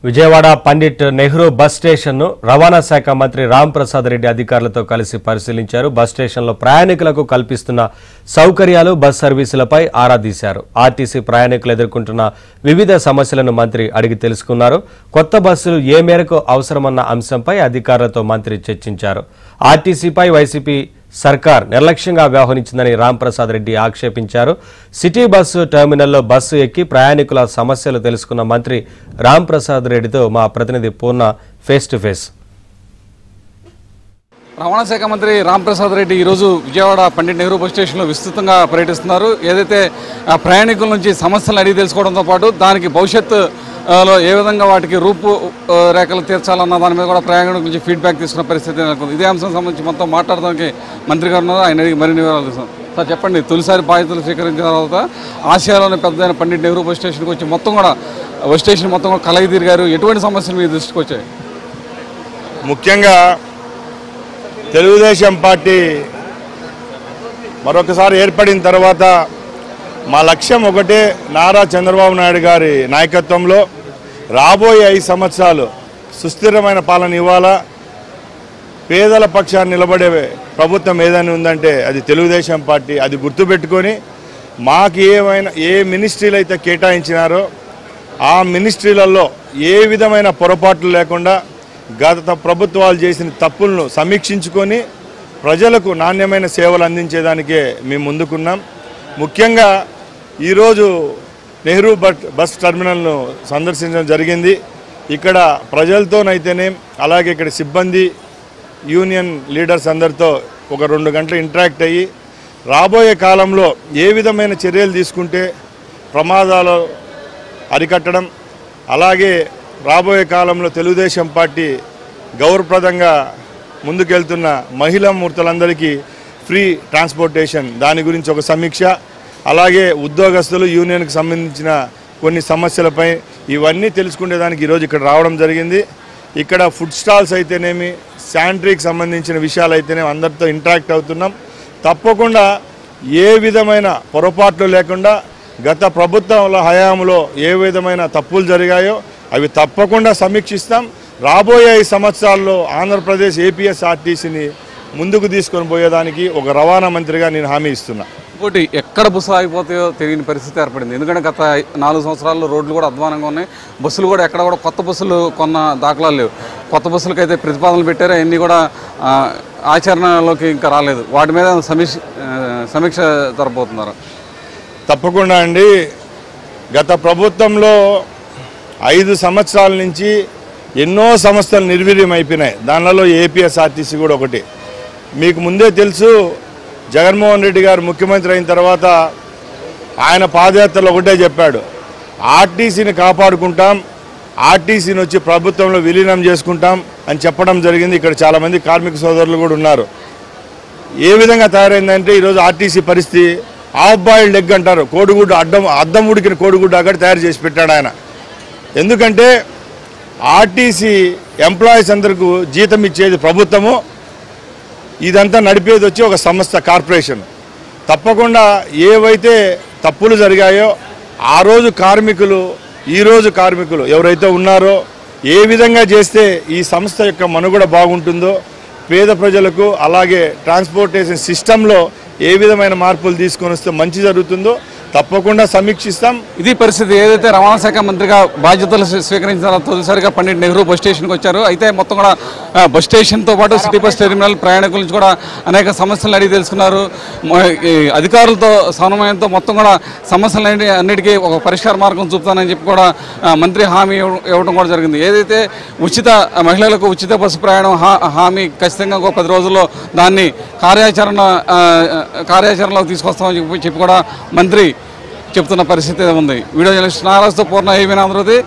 Vijayawada Pandit Nehru bus station ను రవాణా శాఖ మంత్రి రామ్ ప్రసాద్ రెడ్డి అధికారులతో కలిసి పరిశీలించారు. బస్ స్టేషన్ లో ప్రయాణికులకు కల్పిస్తున్న సౌకర్యాలు, బస్ సర్వీసులపై ఆరా తీశారు. ఆర్టీసీ ప్రయాణికులు ఎదుర్కొంటున్న వివిధ సమస్యలను మంత్రి అడిగి తెలుసుకున్నారు. కొత్త బస్సులు ఏ మేరకు అవసరమన్న అంశంపై అధికారులతో మంత్రి చర్చించారు. ఆర్టీసీపై వైసీపీ సర్కార్ నిర్లక్ష్యంగా వ్యవహరించిందని రామ్ ప్రసాద్ రెడ్డి ఆక్షేపించారు. సిటీ బస్సు టెర్మినల్లో బస్సు ఎక్కి ప్రయాణికుల సమస్యలు తెలుసుకున్న మంత్రి రామ్ ప్రసాద్ రెడ్డితో మా ప్రతినిధి పూర్ణ ఫేస్ టు ఫేస్. రవాణా శాఖ మంత్రి రామ్ ప్రసాద్ రెడ్డి ఈరోజు విజయవాడ పండిట్ నెహ్రూ బస్ స్టేషన్లో విస్తృతంగా పర్యటిస్తున్నారు. ఏదైతే ప్రయాణికుల నుంచి సమస్యలను అడిగి తెలుసుకోవడంతో పాటు దానికి భవిష్యత్తులో ఏ విధంగా వాటికి రూపు రేఖలు తీర్చాలన్న దాని మీద కూడా ప్రయాణికుల నుంచి ఫీడ్బ్యాక్ తీసుకున్న పరిస్థితి నెలకొంది. ఇదే అంశం సంబంధించి మొత్తం మాట్లాడడానికి మంత్రి గారు ఉన్నారు. ఆయన అడిగి మరిన్ని వివరాలు చూస్తాం. సార్ చెప్పండి, తొలిసారి బాధ్యతలు స్వీకరించిన తర్వాత ఆసియాలోని పెద్దదైన పండిట్ నెహ్రూ బస్ స్టేషన్కి వచ్చి మొత్తం కూడా బస్ స్టేషన్ మొత్తం కూడా కలయి తిరిగారు. ఎటువంటి సమస్యలు మీ దృష్టికి వచ్చాయి? ముఖ్యంగా తెలుగుదేశం పార్టీ మరొకసారి ఏర్పడిన తర్వాత మా లక్ష్యం ఒకటే, నారా చంద్రబాబు నాయుడు గారి నాయకత్వంలో రాబోయే 5 సంవత్సరాలు సుస్థిరమైన పాలన ఇవ్వాలా. పేదల పక్షాన్ని నిలబడే ప్రభుత్వం ఏదైనా ఉందంటే అది తెలుగుదేశం పార్టీ. అది గుర్తుపెట్టుకొని మాకు ఏ మినిస్ట్రీలు అయితే కేటాయించినారో ఆ మినిస్ట్రీలలో ఏ విధమైన పొరపాట్లు లేకుండా గత ప్రభుత్వాలు చేసిన తప్పులను సమీక్షించుకొని ప్రజలకు నాణ్యమైన సేవలు అందించేదానికే మేము ముందుకున్నాం. ముఖ్యంగా ఈరోజు నెహ్రూ బస్ టెర్మినల్ను సందర్శించడం జరిగింది. ఇక్కడ ప్రజలతోనైతేనే, అలాగే ఇక్కడ సిబ్బంది, యూనియన్ లీడర్స్ అందరితో ఒక 2 గంటలు ఇంటరాక్ట్ అయ్యి రాబోయే కాలంలో ఏ విధమైన చర్యలు తీసుకుంటే ప్రమాదాలు అరికట్టడం, అలాగే రాబోయే కాలంలో తెలుగుదేశం పార్టీ గౌరవప్రదంగా ముందుకెళ్తున్న మహిళా మూర్తులందరికీ ఫ్రీ ట్రాన్స్పోర్టేషన్ దాని గురించి ఒక సమీక్ష, అలాగే ఉద్యోగస్తులు యూనియన్కి సంబంధించిన కొన్ని సమస్యలపై ఇవన్నీ తెలుసుకునేదానికి ఈరోజు ఇక్కడ రావడం జరిగింది. ఇక్కడ ఫుడ్ స్టాల్స్ అయితేనేమి, శానిటరీకి సంబంధించిన విషయాలు అయితేనేమి అందరితో ఇంటరాక్ట్ అవుతున్నాం. తప్పకుండా ఏ విధమైన పొరపాట్లు లేకుండా గత ప్రభుత్వాల హయాంలో ఏ విధమైన తప్పులు జరిగాయో అవి తప్పకుండా సమీక్షిస్తాం. రాబోయే 5 సంవత్సరాల్లో ఆంధ్రప్రదేశ్ ఏపీఎస్ఆర్టీసీని ముందుకు తీసుకొని పోయేదానికి ఒక రవాణా మంత్రిగా నేను హామీ ఇస్తున్నా. ఇంకోటి, ఎక్కడ బస్సు ఆగిపోతాయో తెలియని పరిస్థితి ఏర్పడింది. ఎందుకంటే గత 4 సంవత్సరాల్లో రోడ్లు కూడా అధ్వానంగా ఉన్నాయి. బస్సులు కూడా ఎక్కడ కూడా కొత్త బస్సులు కొన్న దాఖలాలు లేవు. కొత్త బస్సులకు అయితే ప్రతిపాదనలు పెట్టారు, అవన్నీ కూడా ఆచరణలోకి ఇంకా రాలేదు. వాటి మీద సమీక్ష జరపబోతున్నారు. తప్పకుండా అండి. గత ప్రభుత్వంలో 5 సంవత్సరాల నుంచి ఎన్నో సంస్థలు నిర్వీర్యం అయిపోయినాయి. దానిలో ఏపీఎస్ఆర్టీసీ కూడా ఒకటి. మీకు ముందే తెలుసు, జగన్మోహన్ రెడ్డి గారు ముఖ్యమంత్రి అయిన తర్వాత ఆయన పాదయాత్రలో ఒకటే చెప్పాడు, ఆర్టీసీని కాపాడుకుంటాం, ఆర్టీసీని వచ్చి ప్రభుత్వంలో విలీనం చేసుకుంటాం అని చెప్పడం జరిగింది. ఇక్కడ చాలామంది కార్మిక సోదరులు కూడా ఉన్నారు. ఏ విధంగా తయారైందంటే ఈరోజు ఆర్టీసీ పరిస్థితి హాఫ్ బాయిల్డ్ ఎగ్ అంటారు, కోడిగుడ్డు అద్దం ఉడికిన కోడిగుడ్డు అక్కడ తయారు చేసి పెట్టాడు ఆయన. ఎందుకంటే ఆర్టీసీ ఎంప్లాయీస్ అందరికీ జీతం ఇచ్చేది ప్రభుత్వము, ఇదంతా నడిపేది వచ్చి ఒక సంస్థ, కార్పొరేషన్. తప్పకుండా ఏవైతే తప్పులు జరిగాయో ఆ రోజు కార్మికులు, ఈరోజు కార్మికులు ఎవరైతే ఉన్నారో ఏ విధంగా చేస్తే ఈ సంస్థ యొక్క మనుగడ బాగుంటుందో, పేద ప్రజలకు అలాగే ట్రాన్స్పోర్టేషన్ సిస్టంలో ఏ విధమైన మార్పులు తీసుకొని వస్తే మంచి జరుగుతుందో తప్పకుండా సమీక్షిస్తాం. ఇది పరిస్థితి. ఏదైతే రవాణా శాఖ మంత్రిగా బాధ్యతలు స్వీకరించిన తొలిసారిగా పండిట్ నెహ్రూ బస్ స్టేషన్కి వచ్చారు. అయితే మొత్తం కూడా బస్ స్టేషన్తో పాటు సిటీ బస్ టెర్మినల్ ప్రయాణికుల నుంచి కూడా అనేక సమస్యలు అడిగి తెలుసుకున్నారు. అధికారులతో సమన్వయంతో మొత్తం కూడా సమస్యలు అన్నిటికీ ఒక పరిష్కార మార్గం చూపుతానని చెప్పి కూడా మంత్రి హామీ ఇవ్వడం కూడా జరిగింది. ఏదైతే మహిళలకు ఉచిత బస్సు ప్రయాణం హామీ ఖచ్చితంగా ఒక 10 రోజుల్లో దాన్ని కార్యాచరణలో తీసుకొస్తామని చెప్పి కూడా మంత్రి చెప్తున్న పరిస్థితి ఉంది. వీడియో జర్నలిస్ట్ నారాజ్తో పూర్ణ, ఏబీఎన్ ఆంధ్రజ్యోతి.